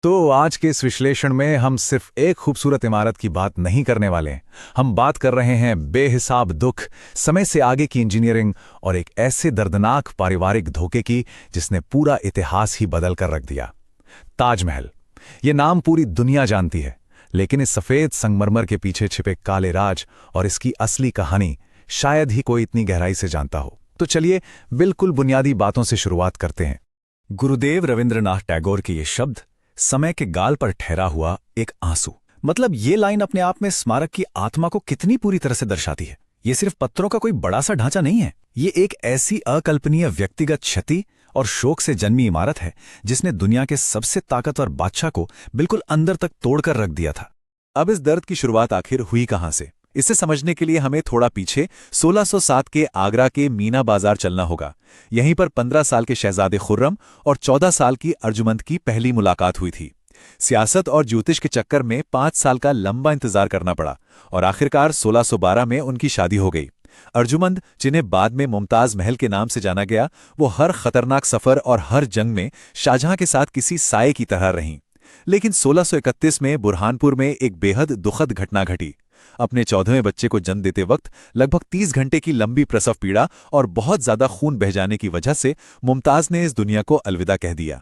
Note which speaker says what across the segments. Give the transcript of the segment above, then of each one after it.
Speaker 1: तो आज के इस विश्लेषण में हम सिर्फ एक खूबसूरत इमारत की बात नहीं करने वाले हैं। हम बात कर रहे हैं बेहिसाब दुख, समय से आगे की इंजीनियरिंग और एक ऐसे दर्दनाक पारिवारिक धोखे की जिसने पूरा इतिहास ही बदल कर रख दिया। ताजमहल, ये नाम पूरी दुनिया जानती है, लेकिन इस सफेद संगमरमर के पीछे छिपे काले राज और इसकी असली कहानी शायद ही कोई इतनी गहराई से जानता हो। तो चलिए बिल्कुल बुनियादी बातों से शुरुआत करते हैं। गुरुदेव रविंद्रनाथ टैगोर के ये शब्द, समय के गाल पर ठहरा हुआ एक आंसू, मतलब ये लाइन अपने आप में स्मारक की आत्मा को कितनी पूरी तरह से दर्शाती है। ये सिर्फ पत्थरों का कोई बड़ा सा ढांचा नहीं है, ये एक ऐसी अकल्पनीय व्यक्तिगत क्षति और शोक से जन्मी इमारत है जिसने दुनिया के सबसे ताकतवर बादशाह को बिल्कुल अंदर तक तोड़कर रख दिया था। अब इस दर्द की शुरुआत आखिर हुई कहां से, इसे समझने के लिए हमें थोड़ा पीछे 1607 के आगरा के मीना बाजार चलना होगा। यहीं पर 15 साल के शहजादे खुर्रम और 14 साल की अर्जुमंद की पहली मुलाकात हुई थी। सियासत और ज्योतिष के चक्कर में 5 साल का लंबा इंतजार करना पड़ा और आखिरकार 1612 में उनकी शादी हो गई। अर्जुमंद, जिन्हें बाद में मुमताज महल के नाम से जाना गया, वो हर खतरनाक सफर और हर जंग में शाहजहां के साथ किसी साये की तरह रहीं। लेकिन 1631 में बुरहानपुर में एक बेहद दुखद घटना घटी। अपने 14वें बच्चे को जन्म देते वक्त लगभग 30 घंटे की लंबी प्रसव पीड़ा और बहुत ज्यादा खून बह जाने की वजह से मुमताज ने इस दुनिया को अलविदा कह दिया।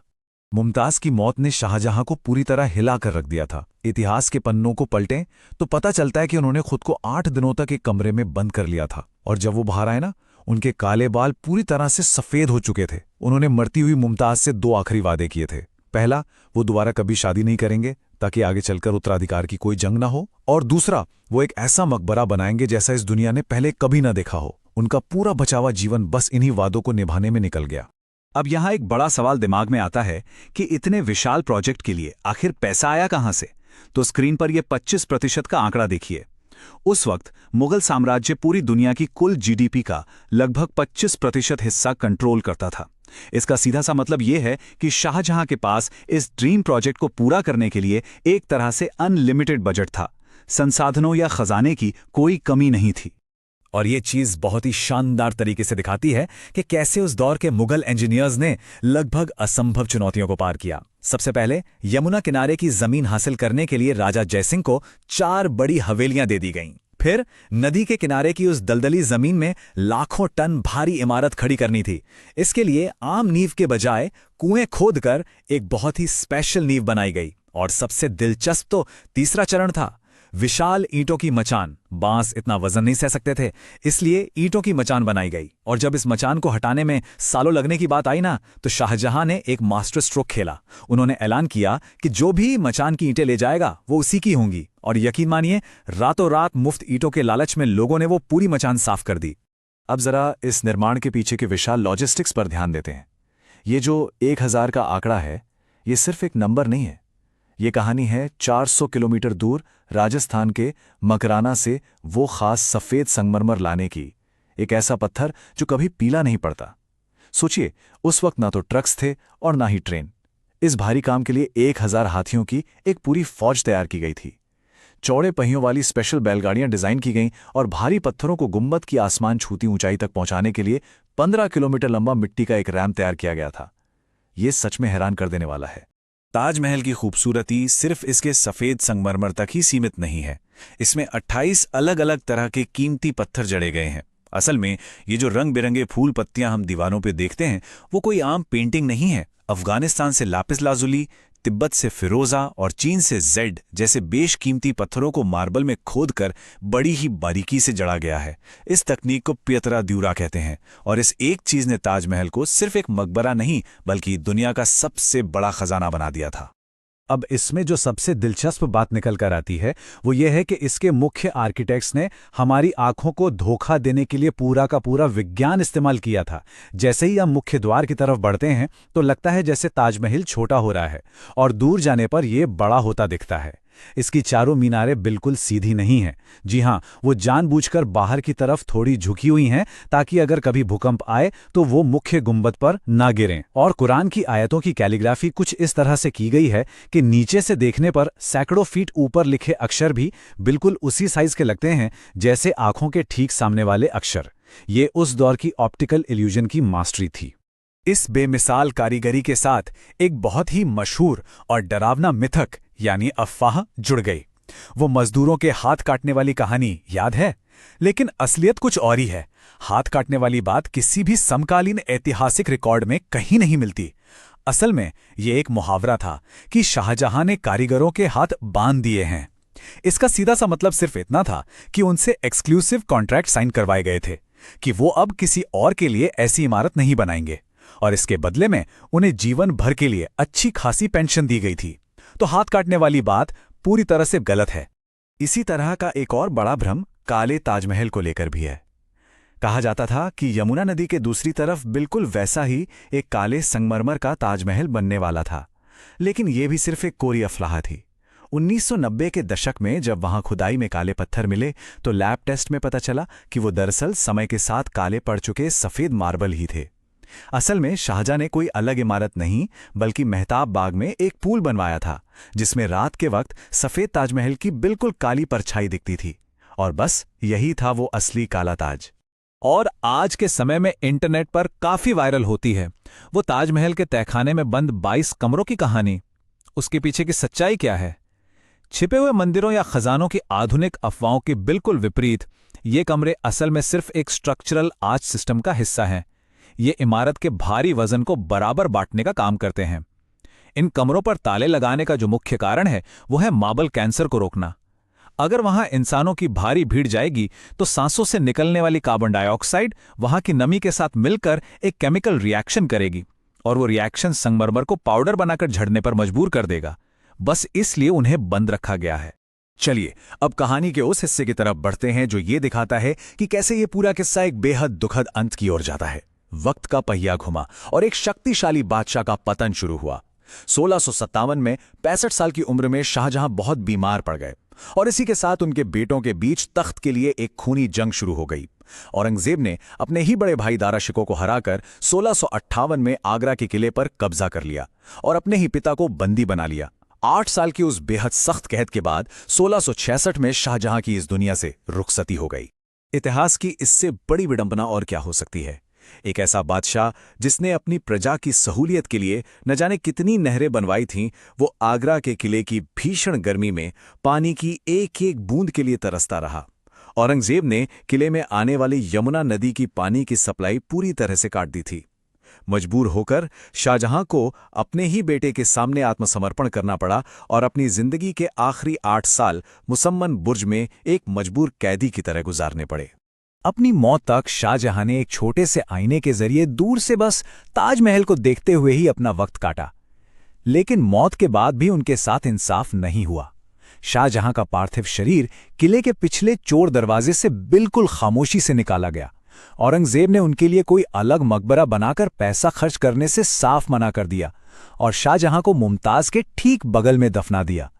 Speaker 1: मुमताज की मौत ने शाहजहां को पूरी तरह हिला कर रख दिया था। इतिहास के पन्नों को पलटें तो पता चलता है कि उन्होंने खुद को 8 दिनों तक एक कमरे में बंद कर लिया था, और जब वो बाहर आए ना, उनके काले बाल पूरी तरह से सफेद हो चुके थे। उन्होंने मरती हुई मुमताज से 2 आखिरी वादे किए थे। पहला, वो दोबारा कभी शादी नहीं करेंगे ताकि आगे चलकर उत्तराधिकार की कोई जंग ना हो, और दूसरा, वो एक ऐसा मकबरा बनाएंगे जैसा इस दुनिया ने पहले कभी ना देखा हो। उनका पूरा बचा हुआ जीवन बस इन्हीं वादों को निभाने में निकल गया।
Speaker 2: अब यहाँ एक बड़ा सवाल दिमाग में आता है कि इतने विशाल प्रोजेक्ट के लिए आखिर पैसा आया कहाँ से। तो स्क्रीन पर यह 25% का आंकड़ा देखिए। उस वक्त मुगल साम्राज्य पूरी दुनिया की कुल जीडीपी का लगभग 25% हिस्सा कंट्रोल करता था। इसका सीधा सा मतलब यह है कि शाहजहां के पास इस ड्रीम प्रोजेक्ट को पूरा करने के लिए एक तरह से अनलिमिटेड बजट था। संसाधनों या खजाने की कोई कमी नहीं थी।
Speaker 1: और ये चीज बहुत ही शानदार तरीके से दिखाती है कि कैसे उस दौर के मुगल इंजीनियर्स ने लगभग असंभव चुनौतियों को पार किया। सबसे पहले यमुना किनारे की जमीन हासिल करने के लिए राजा जयसिंह को 4 बड़ी हवेलियां दे दी गईं। फिर नदी के किनारे की उस दलदली जमीन में लाखों टन भारी इमारत खड़ी करनी थी। इसके लिए आम नींव के बजाय कुएं खोदकर एक बहुत ही स्पेशल नींव बनाई गई। और सबसे दिलचस्प तो तीसरा चरण था, विशाल ईंटों की मचान। बांस इतना वजन नहीं सह सकते थे, इसलिए ईंटों की मचान बनाई गई। और जब इस मचान को हटाने में सालों लगने की बात आई ना, तो शाहजहां ने एक मास्टर स्ट्रोक खेला। उन्होंने ऐलान किया कि जो भी मचान की ईंटें ले जाएगा वो उसी की होंगी। और यकीन मानिए, रातों रात मुफ्त ईंटों के लालच में लोगों ने वो पूरी मचान साफ कर दी। अब जरा इस निर्माण के पीछे के विशाल लॉजिस्टिक्स पर ध्यान देते हैं। ये जो 1000 का आंकड़ा है, ये सिर्फ एक नंबर नहीं है। ये कहानी है 400 किलोमीटर दूर राजस्थान के मकराना से वो खास सफेद संगमरमर लाने की। एक ऐसा पत्थर जो कभी पीला नहीं पड़ता। सोचिए, उस वक्त ना तो ट्रक्स थे और ना ही ट्रेन। इस भारी काम के लिए 1000 हाथियों की एक पूरी फौज तैयार की गई थी। चौड़े पहियों वाली स्पेशल बैलगाड़ियां डिजाइन की गईं और भारी पत्थरों को गुंबद की आसमान छूती ऊंचाई तक पहुंचाने के लिए 15 किलोमीटर लंबा मिट्टी का एक रैंप तैयार किया गया था। यह सच में हैरान कर देने वाला है।
Speaker 2: ताजमहल की खूबसूरती सिर्फ इसके सफेद संगमरमर तक ही सीमित नहीं है। इसमें 28 अलग अलग तरह के कीमती पत्थर जड़े गए हैं। असल में ये जो रंग बिरंगे फूल पत्तियां हम दीवारों पे देखते हैं, वो कोई आम पेंटिंग नहीं है। अफगानिस्तान से लापिस लाजुली, तिब्बत से फिरोजा और चीन से जेड जैसे बेशकीमती पत्थरों को मार्बल में खोदकर बड़ी ही बारीकी से जड़ा गया है। इस तकनीक को पियतरा द्यूरा कहते हैं। और इस एक चीज ने ताजमहल को सिर्फ एक मकबरा नहीं, बल्कि दुनिया का सबसे बड़ा खजाना बना दिया था।
Speaker 1: अब इसमें जो सबसे दिलचस्प बात निकल कर आती है, वो ये है कि इसके मुख्य आर्किटेक्ट्स ने हमारी आंखों को धोखा देने के लिए पूरा का पूरा विज्ञान इस्तेमाल किया था। जैसे ही हम मुख्य द्वार की तरफ बढ़ते हैं तो लगता है जैसे ताजमहल छोटा हो रहा है, और दूर जाने पर यह बड़ा होता दिखता है। इसकी चारों मीनारें बिल्कुल सीधी नहीं हैं। जी हां, वो जानबूझकर बाहर की तरफ थोड़ी झुकी हुई हैं ताकि अगर कभी भूकंप आए तो वो मुख्य गुंबद पर ना गिरें। और कुरान की आयतों की कैलीग्राफी कुछ इस तरह से की गई है कि नीचे से देखने पर सैकड़ों फीट ऊपर लिखे अक्षर भी बिल्कुल उसी साइज के लगते हैं जैसे आंखों के ठीक सामने वाले अक्षर। ये उस दौर की ऑप्टिकल इल्यूजन की मास्टरी थी। इस बेमिसाल कारीगरी के साथ एक बहुत ही मशहूर और डरावना मिथक यानी अफवाह जुड़ गई। वो मजदूरों के हाथ काटने वाली कहानी याद है? लेकिन असलियत कुछ और ही है। हाथ काटने वाली बात किसी भी समकालीन ऐतिहासिक रिकॉर्ड में कहीं नहीं मिलती। असल में ये एक मुहावरा था कि शाहजहां ने कारीगरों के हाथ बांध दिए हैं। इसका सीधा सा मतलब सिर्फ इतना था कि उनसे एक्सक्लूसिव कॉन्ट्रैक्ट साइन करवाए गए थे कि वो अब किसी और के लिए ऐसी इमारत नहीं बनाएंगे, और इसके बदले में उन्हें जीवन भर के लिए अच्छी खासी पेंशन दी गई थी। तो हाथ काटने वाली बात पूरी तरह से गलत है। इसी तरह का एक और बड़ा भ्रम काले ताजमहल को लेकर भी है। कहा जाता था कि यमुना नदी के दूसरी तरफ बिल्कुल वैसा ही एक काले संगमरमर का ताजमहल बनने वाला था, लेकिन यह भी सिर्फ एक कोरी अफवाह थी। 1990 के दशक में जब वहां खुदाई में काले पत्थर मिले तो लैब टेस्ट में पता चला कि वो दरअसल समय के साथ काले पड़ चुके सफेद मार्बल ही थे। असल में शाहजहां ने कोई अलग इमारत नहीं बल्कि मेहताब बाग में एक पूल बनवाया था, जिसमें रात के वक्त सफेद ताजमहल की बिल्कुल काली परछाई दिखती थी, और बस यही था वो असली काला ताज। और आज के समय में इंटरनेट पर काफी वायरल होती है वो ताजमहल के तहखाने में बंद 22 कमरों की कहानी। उसके पीछे की सच्चाई क्या है? छिपे हुए मंदिरों या खजानों की आधुनिक अफवाहों के बिल्कुल विपरीत, ये कमरे असल में सिर्फ एक स्ट्रक्चरल आर्च सिस्टम का हिस्सा हैं। ये इमारत के भारी वजन को बराबर बांटने का काम करते हैं। इन कमरों पर ताले लगाने का जो मुख्य कारण है वो है मार्बल कैंसर को रोकना। अगर वहां इंसानों की भारी भीड़ जाएगी तो सांसों से निकलने वाली कार्बन डाइऑक्साइड वहां की नमी के साथ मिलकर एक केमिकल रिएक्शन करेगी, और वो रिएक्शन संगमरमर को पाउडर बनाकर झड़ने पर मजबूर कर देगा। बस इसलिए उन्हें बंद रखा गया है। चलिए अब कहानी के उस हिस्से की तरफ बढ़ते हैं जो ये दिखाता है कि कैसे ये पूरा किस्सा एक बेहद दुखद अंत की ओर जाता है। वक्त का पहिया घुमा और एक शक्तिशाली बादशाह का पतन शुरू हुआ। 1657 में 65 साल की उम्र में शाहजहां बहुत बीमार पड़ गए, और इसी के साथ उनके बेटों के बीच तख्त के लिए एक खूनी जंग शुरू हो गई। औरंगजेब ने अपने ही बड़े भाई दारा शिकोह को हराकर 1658 में आगरा के किले पर कब्जा कर लिया और अपने ही पिता को बंदी बना लिया। 8 साल की उस बेहद सख्त कैद के बाद 1666 में शाहजहां की इस दुनिया से रुखसती हो गई। इतिहास की इससे बड़ी विडंबना और क्या हो सकती है? एक ऐसा बादशाह जिसने अपनी प्रजा की सहूलियत के लिए न जाने कितनी नहरें बनवाई थीं, वो आगरा के किले की भीषण गर्मी में पानी की एक एक बूंद के लिए तरसता रहा। औरंगजेब ने किले में आने वाली यमुना नदी की पानी की सप्लाई पूरी तरह से काट दी थी। मजबूर होकर शाहजहां को अपने ही बेटे के सामने आत्मसमर्पण करना पड़ा और अपनी जिंदगी के आखिरी 8 साल मुसम्मन बुर्ज में एक मजबूर कैदी की तरह गुजारने पड़े। अपनी मौत तक शाहजहां ने एक छोटे से आईने के जरिए दूर से बस ताजमहल को देखते हुए ही अपना वक्त काटा, लेकिन मौत के बाद भी उनके साथ इंसाफ नहीं हुआ। शाहजहां का पार्थिव शरीर किले के पिछले चोर दरवाजे से बिल्कुल खामोशी से निकाला गया। औरंगजेब ने उनके लिए कोई अलग मकबरा बनाकर पैसा खर्च करने से साफ मना कर दिया और शाहजहां को मुमताज के ठीक बगल में दफना दिया।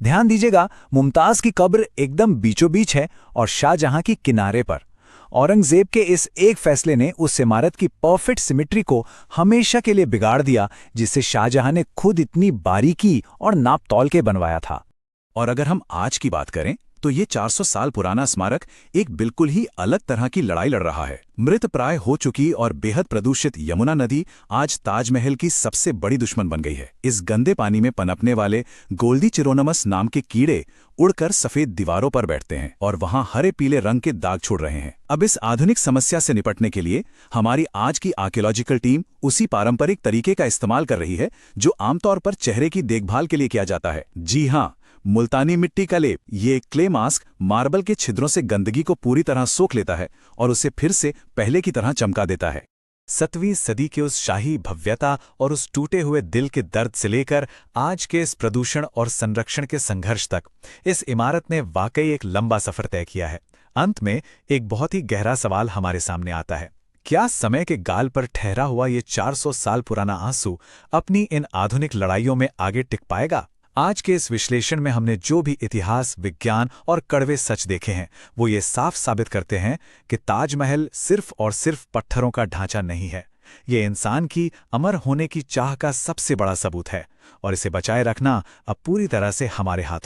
Speaker 1: ध्यान दीजिएगा, मुमताज की कब्र एकदम बीचों बीच है और शाहजहां की किनारे पर। औरंगजेब के इस एक फैसले ने उस इमारत की परफेक्ट सिमेट्री को हमेशा के लिए बिगाड़ दिया, जिसे शाहजहां ने खुद इतनी बारीकी और नाप तौल के बनवाया था। और अगर हम आज की बात करें तो ये 400 साल पुराना स्मारक एक बिल्कुल ही अलग तरह की लड़ाई लड़ रहा है। मृत प्राय हो चुकी और बेहद प्रदूषित यमुना नदी आज ताजमहल की सबसे बड़ी दुश्मन बन गई है। इस गंदे पानी में पनपने वाले गोल्डी चिरोनमस नाम के कीड़े उड़कर सफेद दीवारों पर बैठते हैं और वहां हरे पीले रंग के दाग छोड़ रहे हैं। अब इस आधुनिक समस्या से निपटने के लिए हमारी आज की आर्कियोलॉजिकल टीम उसी पारंपरिक तरीके का इस्तेमाल कर रही है जो आमतौर पर चेहरे की देखभाल के लिए किया जाता है। जी हाँ, मुल्तानी मिट्टी का लेप। ये क्ले मास्क मार्बल के छिद्रों से गंदगी को पूरी तरह सोख लेता है और उसे फिर से पहले की तरह चमका देता है। 7वीं सदी के उस शाही भव्यता और उस टूटे हुए दिल के दर्द से लेकर आज के इस प्रदूषण और संरक्षण के संघर्ष तक इस इमारत ने वाकई एक लंबा सफर तय किया है। अंत में एक बहुत ही गहरा सवाल हमारे सामने आता है, क्या समय के गाल पर ठहरा हुआ ये 400 साल पुराना आंसू अपनी इन आधुनिक लड़ाइयों में आगे टिक पाएगा? आज के इस विश्लेषण में हमने जो भी इतिहास, विज्ञान और कड़वे सच देखे हैं वो ये साफ साबित करते हैं कि ताजमहल सिर्फ और सिर्फ पत्थरों का ढांचा नहीं है। ये इंसान की अमर होने की चाह का सबसे बड़ा सबूत है और इसे बचाए रखना अब पूरी तरह से हमारे हाथों